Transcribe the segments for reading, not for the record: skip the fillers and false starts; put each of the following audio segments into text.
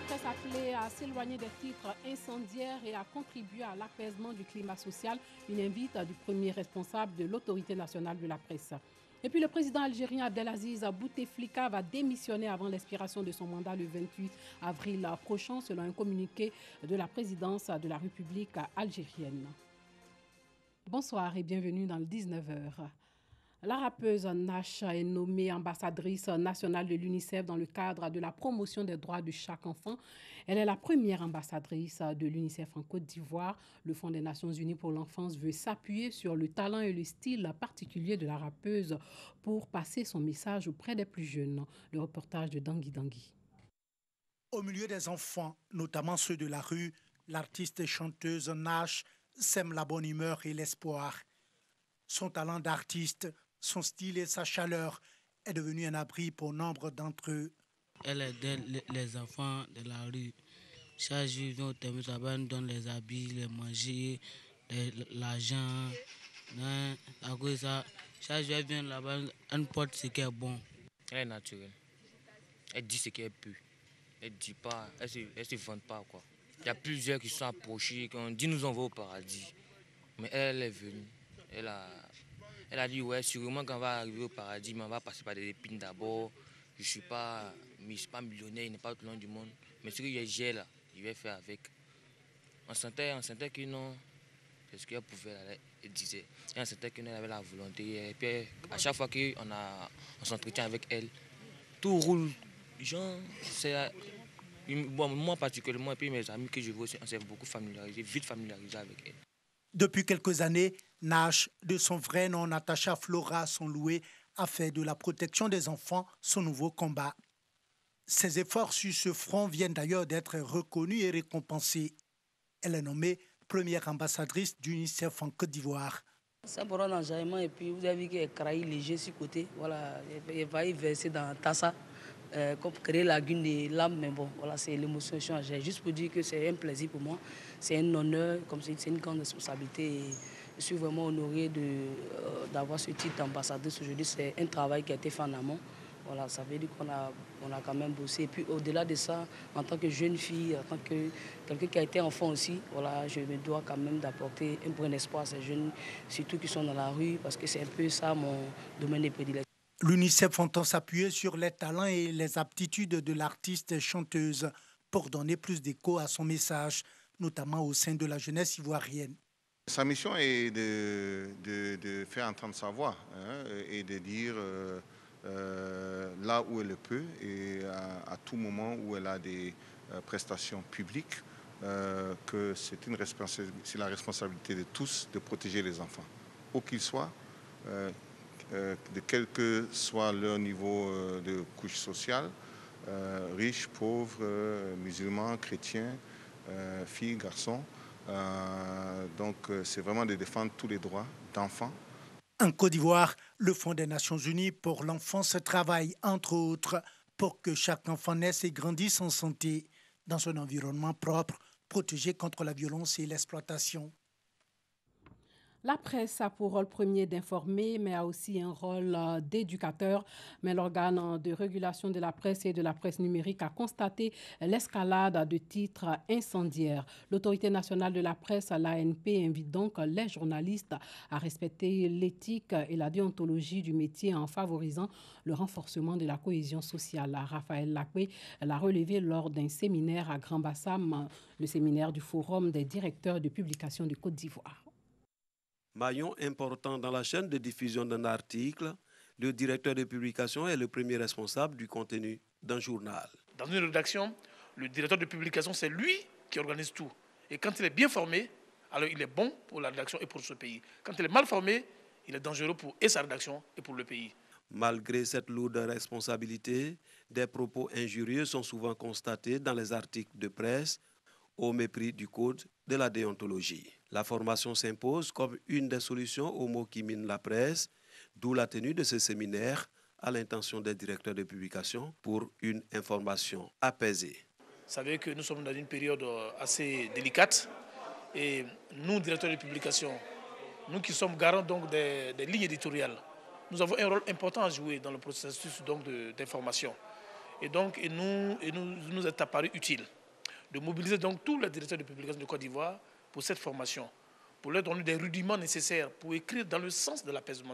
presse appelée à s'éloigner des titres incendiaires et à contribuer à l'apaisement du climat social, une invite du premier responsable de l'autorité nationale de la presse. Et puis le président algérien Abdelaziz Bouteflika va démissionner avant l'expiration de son mandat le 28 avril prochain, selon un communiqué de la présidence de la République algérienne. Bonsoir et bienvenue dans le 19h. La rappeuse Nash est nommée ambassadrice nationale de l'UNICEF dans le cadre de la promotion des droits de chaque enfant. Elle est la première ambassadrice de l'UNICEF en Côte d'Ivoire. Le Fonds des Nations Unies pour l'enfance veut s'appuyer sur le talent et le style particulier de la rappeuse pour passer son message auprès des plus jeunes. Le reportage de Dangui Dangui. Au milieu des enfants, notamment ceux de la rue, l'artiste et chanteuse Nash sème la bonne humeur et l'espoir. Son talent d'artiste, son style et sa chaleur est devenu un abri pour nombre d'entre eux. Elle aide les enfants de la rue. Chaque jour, nous donne les habits, les manger, l'argent. À cause de ça, chaque jour, elle vient là-bas, elle porte ce qui est bon. Elle est naturelle. Elle dit ce qu'elle peut. Elle ne dit pas, elle se vante pas, quoi. Il y a plusieurs qui sont approchés, qui ont dit nous on va au paradis. Mais elle est venue. Elle a dit ouais, sûrement quand on va arriver au paradis, mais on va passer par des épines d'abord. Je ne suis pas millionnaire, il n'est pas tout le long du monde. Mais ce que j'ai là, je vais faire avec. On sentait que non, parce qu'elle pouvait, elle disait. Et on sentait qu'elle avait la volonté. Et puis à chaque fois qu'on s'entretient avec elle, tout roule. Genre, bon, moi particulièrement, et puis mes amis que je vois aussi, on s'est beaucoup familiarisé, vite familiarisé avec elle. Depuis quelques années, Nash, de son vrai nom Natacha Flora Sonloué, a fait de la protection des enfants son nouveau combat. Ses efforts sur ce front viennent d'ailleurs d'être reconnus et récompensés. Elle est nommée première ambassadrice d'UNICEF en Côte d'Ivoire. Ça pour un enjaillement et puis vous avez vu qu'il y a craï léger sur le côté. Voilà, il va y verser dans Tassa. Comme créer la lagune des larmes, mais bon, voilà, c'est l'émotion changée. Juste pour dire que c'est un plaisir pour moi, c'est un honneur, comme c'est une grande responsabilité. Et je suis vraiment honoré d'avoir ce titre d'ambassadrice aujourd'hui. C'est un travail qui a été fait en amont. Voilà, ça veut dire qu'on a quand même bossé. Et puis au-delà de ça, en tant que jeune fille, en tant que quelqu'un qui a été enfant aussi, voilà, je me dois quand même d'apporter un brin d'espoir à ces jeunes, surtout qui sont dans la rue, parce que c'est un peu ça mon domaine de prédilection. L'UNICEF entend s'appuyer sur les talents et les aptitudes de l'artiste chanteuse pour donner plus d'écho à son message, notamment au sein de la jeunesse ivoirienne. Sa mission est de faire entendre sa voix et de dire là où elle le peut et à tout moment où elle a des prestations publiques que c'est la responsabilité de tous de protéger les enfants, où qu'ils soient. De quel que soit leur niveau de couche sociale, riches, pauvres, musulmans, chrétiens, filles, garçons. Donc c'est vraiment de défendre tous les droits d'enfants. En Côte d'Ivoire, le Fonds des Nations Unies pour l'enfance travaille, entre autres, pour que chaque enfant naisse et grandisse en santé, dans un environnement propre, protégé contre la violence et l'exploitation. La presse a pour rôle premier d'informer, mais a aussi un rôle d'éducateur. Mais l'organe de régulation de la presse et de la presse numérique a constaté l'escalade de titres incendiaires. L'autorité nationale de la presse, l'ANP, invite donc les journalistes à respecter l'éthique et la déontologie du métier en favorisant le renforcement de la cohésion sociale. Raphaël Lacoué l'a relevé lors d'un séminaire à Grand Bassam, le séminaire du Forum des directeurs de publication de Côte d'Ivoire. Maillon important dans la chaîne de diffusion d'un article, le directeur de publication est le premier responsable du contenu d'un journal. Dans une rédaction, le directeur de publication, c'est lui qui organise tout. Et quand il est bien formé, alors il est bon pour la rédaction et pour ce pays. Quand il est mal formé, il est dangereux pour sa rédaction et pour le pays. Malgré cette lourde responsabilité, des propos injurieux sont souvent constatés dans les articles de presse, au mépris du code de la déontologie. La formation s'impose comme une des solutions aux maux qui minent la presse, d'où la tenue de ce séminaire à l'intention des directeurs de publication pour une information apaisée. Vous savez que nous sommes dans une période assez délicate et nous, directeurs de publication, nous qui sommes garants donc des lignes éditoriales, nous avons un rôle important à jouer dans le processus d'information. Et donc, il nous est apparu utile de mobiliser donc tous les directeurs de publication de Côte d'Ivoire pour cette formation, pour leur donner des rudiments nécessaires pour écrire dans le sens de l'apaisement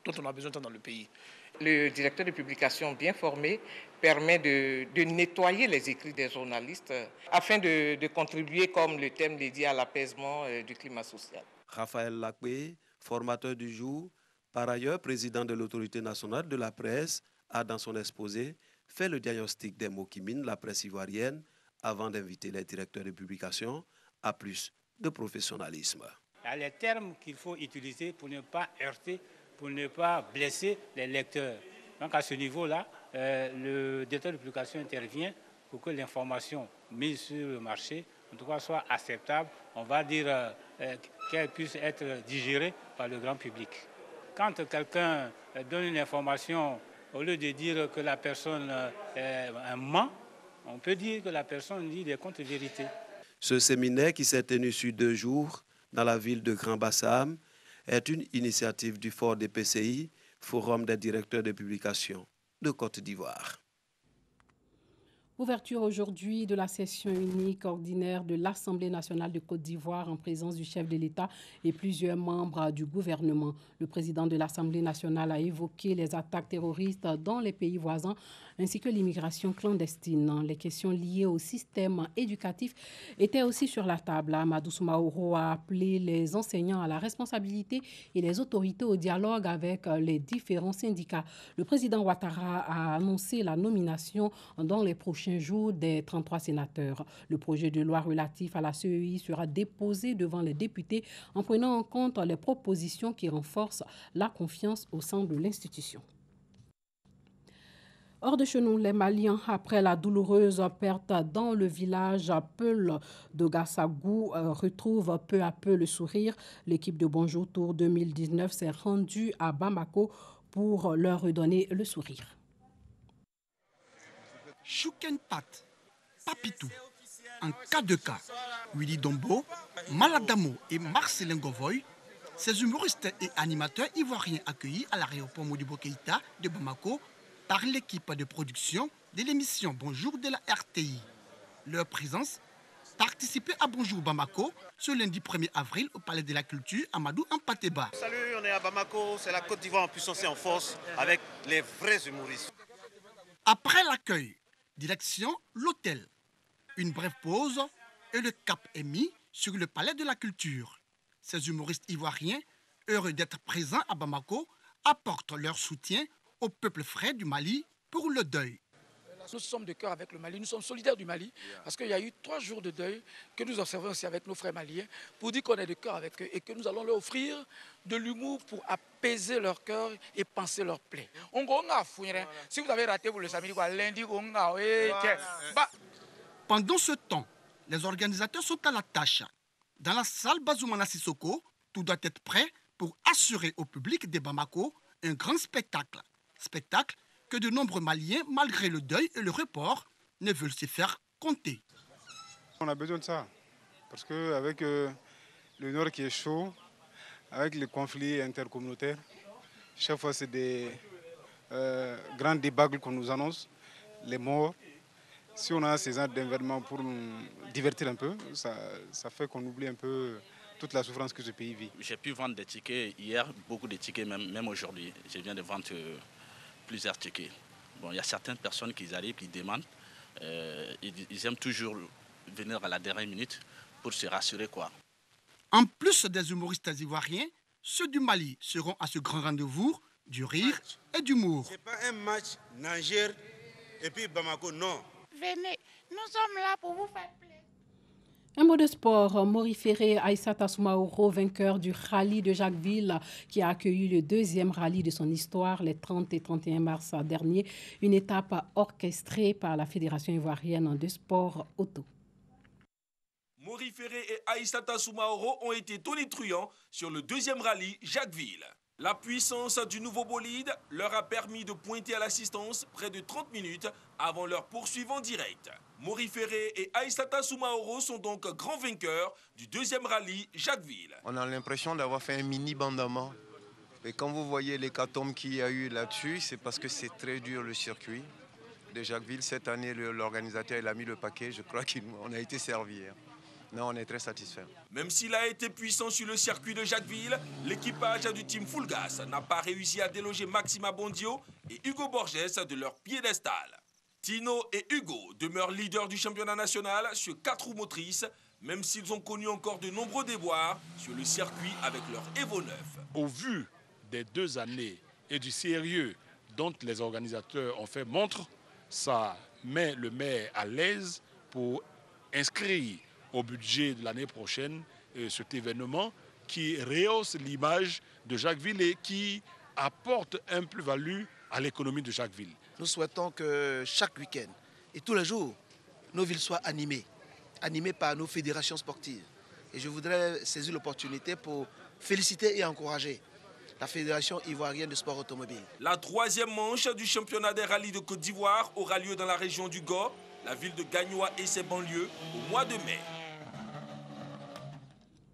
dont on a besoin dans le pays. Le directeur de publication bien formé permet de nettoyer les écrits des journalistes afin de contribuer, comme le thème dédié à l'apaisement du climat social. Raphaël Lacbé, formateur du jour, par ailleurs président de l'autorité nationale de la presse, a dans son exposé fait le diagnostic des maux qui minent la presse ivoirienne avant d'inviter les directeurs de publication à plus de professionnalisme. Il y a les termes qu'il faut utiliser pour ne pas heurter, pour ne pas blesser les lecteurs. Donc à ce niveau-là, le directeur de publication intervient pour que l'information mise sur le marché, en tout cas, soit acceptable, on va dire qu'elle puisse être digérée par le grand public. Quand quelqu'un donne une information, au lieu de dire que la personne ment, on peut dire que la personne dit des contre-vérités. Ce séminaire qui s'est tenu sur 2 jours dans la ville de Grand Bassam est une initiative du Fort des PCI, Forum des directeurs de publication de Côte d'Ivoire. Ouverture aujourd'hui de la session unique ordinaire de l'Assemblée nationale de Côte d'Ivoire en présence du chef de l'État et plusieurs membres du gouvernement. Le président de l'Assemblée nationale a évoqué les attaques terroristes dans les pays voisins ainsi que l'immigration clandestine. Les questions liées au système éducatif étaient aussi sur la table. Amadou Soumaoro a appelé les enseignants à la responsabilité et les autorités au dialogue avec les différents syndicats. Le président Ouattara a annoncé la nomination dans les prochains jours des 33 sénateurs. Le projet de loi relatif à la CEI sera déposé devant les députés en prenant en compte les propositions qui renforcent la confiance au sein de l'institution. Hors de chez nous, les Maliens, après la douloureuse perte dans le village Peul de Gassagou, retrouvent peu à peu le sourire. L'équipe de Bonjour Tour 2019 s'est rendue à Bamako pour leur redonner le sourire. Chouken-Pat, Papitou, en cas de cas, Willy Dombo, Maladamo et Marcelin Govoy, ces humoristes et animateurs ivoiriens accueillis à l'aéroport Modibo Keïta de Bamako par l'équipe de production de l'émission Bonjour de la RTI. Leur présence participait à Bonjour Bamako ce lundi 1er avril au Palais de la Culture Amadou Ampateba. Salut, on est à Bamako, c'est la Côte d'Ivoire en puissance et en force avec les vrais humoristes. Après l'accueil, direction l'hôtel. Une brève pause et le cap est mis sur le Palais de la Culture. Ces humoristes ivoiriens, heureux d'être présents à Bamako, apportent leur soutien au peuple frère du Mali pour le deuil. Nous sommes de cœur avec le Mali, nous sommes solidaires du Mali parce qu'il y a eu 3 jours de deuil que nous observons aussi avec nos frères maliens pour dire qu'on est de cœur avec eux et que nous allons leur offrir de l'humour pour apaiser leur cœur et panser leurs plaies. Si vous avez raté pour le samedi, lundi, pendant ce temps, les organisateurs sont à la tâche. Dans la salle Bazoumana Sissoko, tout doit être prêt pour assurer au public de Bamako un grand spectacle. Spectacle que de nombreux Maliens, malgré le deuil et le report, ne veulent se faire compter. On a besoin de ça, parce qu'avec le Nord qui est chaud, avec les conflits intercommunautaires, chaque fois c'est des grands débâcles qu'on nous annonce, les morts. Si on a ces actes d'événements pour nous divertir un peu, ça fait qu'on oublie un peu toute la souffrance que ce pays vit. J'ai pu vendre des tickets hier, beaucoup de tickets, même aujourd'hui. Je viens de vendre plusieurs tickets. Bon, il y a certaines personnes qui arrivent, qui demandent. Ils aiment toujours venir à la dernière minute pour se rassurer, quoi. En plus des humoristes ivoiriens, ceux du Mali seront à ce grand rendez-vous du rire et d'humour. Ce n'est pas un match Niger et puis Bamako, non. Venez, nous sommes là pour vous faire plaisir. Un mot de sport, Morifere Aïssata Soumaoro, vainqueur du rallye de Jacquesville, qui a accueilli le 2e rallye de son histoire les 30 et 31 mars dernier, une étape orchestrée par la Fédération ivoirienne de sport auto. Morifere et Aïssata Soumaoro ont été tonitruants sur le 2e rallye Jacquesville. La puissance du nouveau bolide leur a permis de pointer à l'assistance près de 30 minutes avant leur poursuivant direct. Morifere et Aïssata Soumaoro sont donc grands vainqueurs du 2e rallye Jacquesville. On a l'impression d'avoir fait un mini bandament. Et quand vous voyez l'hécatombe qu'il y a eu là-dessus, c'est parce que c'est très dur le circuit. de Jacquesville. Cette année, l'organisateur il a mis le paquet. Je crois qu'on a été servi. Non, on est très satisfait. Même s'il a été puissant sur le circuit de Jacquesville, l'équipage du team Full Gas n'a pas réussi à déloger Maxima Bondio et Hugo Borges de leur piédestal. Tino et Hugo demeurent leaders du championnat national sur 4 roues motrices, même s'ils ont connu encore de nombreux déboires sur le circuit avec leur Evo 9. Au vu des 2 années et du sérieux dont les organisateurs ont fait montre, ça met le maire à l'aise pour inscrire au budget de l'année prochaine cet événement qui rehausse l'image de Jacquesville et qui apporte un plus-value à l'économie de Jacquesville. Nous souhaitons que chaque week-end et tous les jours, nos villes soient animées par nos fédérations sportives. Et je voudrais saisir l'opportunité pour féliciter et encourager la Fédération ivoirienne de sport automobile. La 3e manche du championnat des rallyes de Côte d'Ivoire aura lieu dans la région du Go, la ville de Gagnoa et ses banlieues au mois de mai.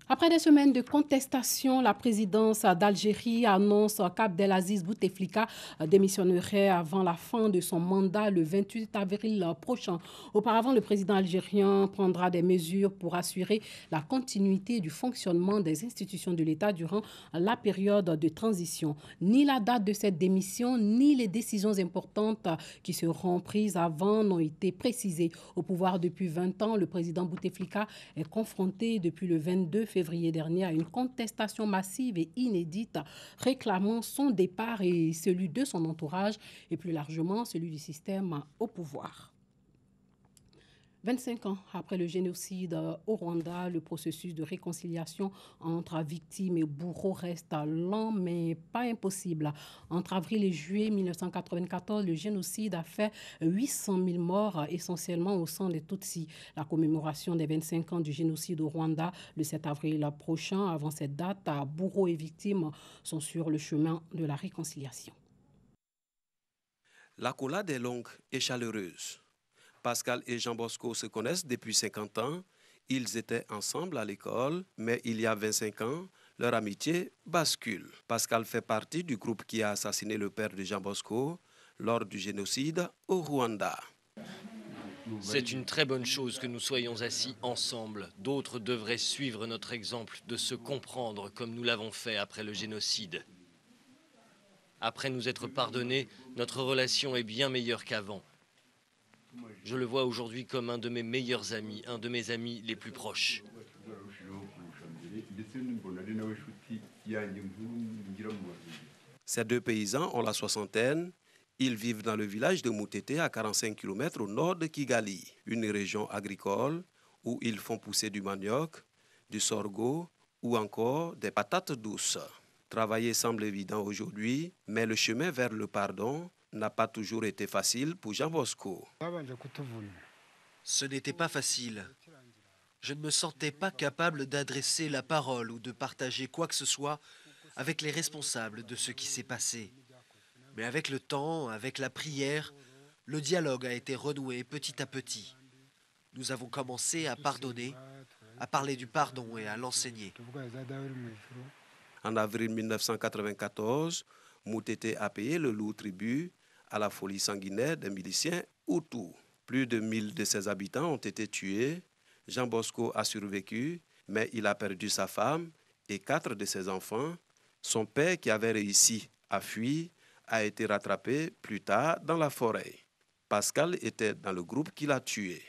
Après des semaines de contestation, la présidence d'Algérie annonce qu'Abdelaziz Bouteflika démissionnerait avant la fin de son mandat le 28 avril prochain. Auparavant, le président algérien prendra des mesures pour assurer la continuité du fonctionnement des institutions de l'État durant la période de transition. Ni la date de cette démission, ni les décisions importantes qui seront prises avant n'ont été précisées. Au pouvoir depuis 20 ans, le président Bouteflika est confronté depuis le 22 février dernier à une contestation massive et inédite réclamant son départ et celui de son entourage et plus largement celui du système au pouvoir. 25 ans après le génocide au Rwanda, le processus de réconciliation entre victimes et bourreaux reste lent mais pas impossible. Entre avril et juillet 1994, le génocide a fait 800 000 morts, essentiellement au sang des Tutsis. La commémoration des 25 ans du génocide au Rwanda, le 7 avril prochain, avant cette date, bourreaux et victimes sont sur le chemin de la réconciliation. L'accolade est longue et chaleureuse. Pascal et Jean Bosco se connaissent depuis 50 ans. Ils étaient ensemble à l'école, mais il y a 25 ans, leur amitié bascule. Pascal fait partie du groupe qui a assassiné le père de Jean Bosco lors du génocide au Rwanda. C'est une très bonne chose que nous soyons assis ensemble. D'autres devraient suivre notre exemple de se comprendre comme nous l'avons fait après le génocide. Après nous être pardonnés, notre relation est bien meilleure qu'avant. Je le vois aujourd'hui comme un de mes meilleurs amis, un de mes amis les plus proches. Ces 2 paysans ont la soixantaine. Ils vivent dans le village de Moutete, à 45 km au nord de Kigali, une région agricole où ils font pousser du manioc, du sorgho ou encore des patates douces. Travailler semble évident aujourd'hui, mais le chemin vers le pardon n'a pas toujours été facile pour Jean Bosco. Ce n'était pas facile. Je ne me sentais pas capable d'adresser la parole ou de partager quoi que ce soit avec les responsables de ce qui s'est passé. Mais avec le temps, avec la prière, le dialogue a été renoué petit à petit. Nous avons commencé à pardonner, à parler du pardon et à l'enseigner. En avril 1994, Moutete a payé le lourd tribut à la folie sanguinaire des miliciens Hutus. Plus de 1000 de ses habitants ont été tués. Jean Bosco a survécu, mais il a perdu sa femme et 4 de ses enfants. Son père, qui avait réussi à fuir, a été rattrapé plus tard dans la forêt. Pascal était dans le groupe qui l'a tué.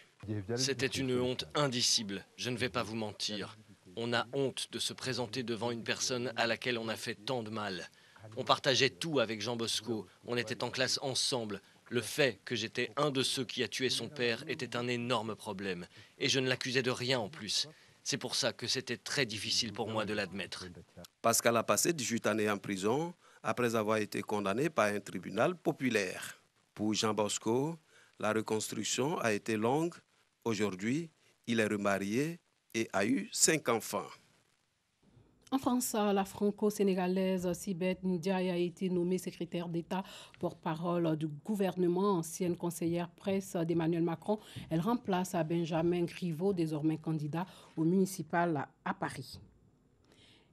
C'était une honte indicible, je ne vais pas vous mentir. On a honte de se présenter devant une personne à laquelle on a fait tant de mal. On partageait tout avec Jean Bosco, on était en classe ensemble. Le fait que j'étais un de ceux qui a tué son père était un énorme problème. Et je ne l'accusais de rien en plus. C'est pour ça que c'était très difficile pour moi de l'admettre. Pascal a passé 18 années en prison après avoir été condamné par un tribunal populaire. Pour Jean Bosco, la reconstruction a été longue. Aujourd'hui, il est remarié et a eu 5 enfants. En France, la franco-sénégalaise Sibeth Ndiaye a été nommée secrétaire d'État porte-parole du gouvernement, ancienne conseillère presse d'Emmanuel Macron. Elle remplace Benjamin Griveaux, désormais candidat au municipal à Paris.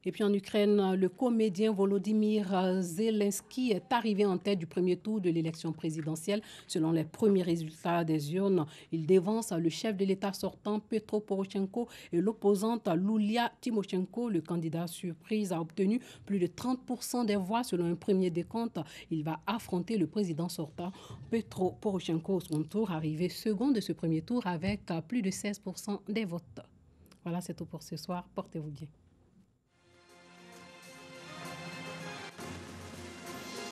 Et puis en Ukraine, le comédien Volodymyr Zelensky est arrivé en tête du premier tour de l'élection présidentielle. Selon les premiers résultats des urnes, il dévance le chef de l'État sortant Petro Poroshenko et l'opposante Yulia Tymoshenko. Le candidat surprise a obtenu plus de 30% des voix selon un premier décompte. Il va affronter le président sortant Petro Poroshenko au second tour, arrivé second de ce premier tour avec plus de 16% des votes. Voilà, c'est tout pour ce soir. Portez-vous bien.